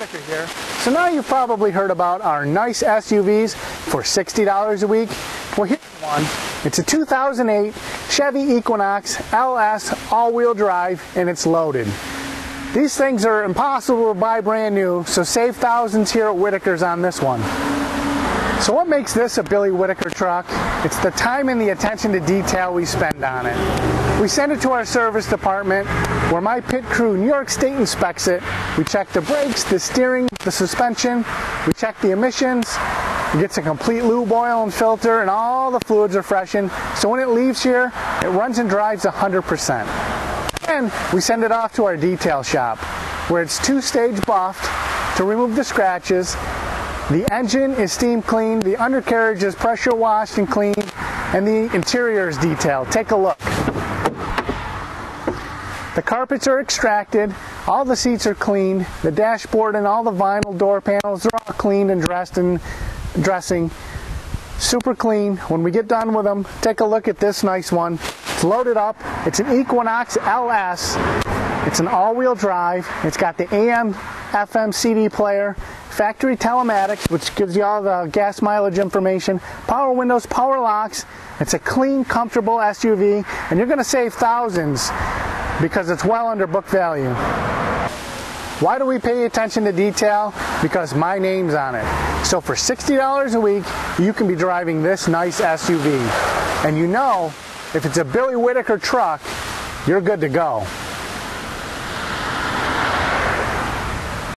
Whitaker here. So now you've probably heard about our nice SUVs for $60 a week. Well, here's one. It's a 2008 Chevy Equinox LS all-wheel drive, and it's loaded. These things are impossible to buy brand new, so save thousands here at Whitaker's on this one. So what makes this a Billy Whitaker truck? It's the time and the attention to detail we spend on it. We send it to our service department, where my pit crew New York State inspects it. We check the brakes, the steering, the suspension, we check the emissions, it gets a complete lube oil and filter, and all the fluids are freshened, so when it leaves here, it runs and drives 100%. And we send it off to our detail shop, where it's two-stage buffed to remove the scratches. The engine is steam cleaned, the undercarriage is pressure washed and cleaned, and the interior is detailed. Take a look. The carpets are extracted, all the seats are cleaned, the dashboard and all the vinyl door panels are all cleaned and dressed and dressing. Super clean. When we get done with them, take a look at this nice one. It's loaded up. It's an Equinox LS. It's an all-wheel drive. It's got the AM, FM, CD player, factory telematics, which gives you all the gas mileage information, power windows, power locks. It's a clean, comfortable SUV, and you're going to save thousands because it's well under book value. Why do we pay attention to detail? Because my name's on it. So for $60 a week, you can be driving this nice SUV. And you know, if it's a Billy Whitaker truck, you're good to go.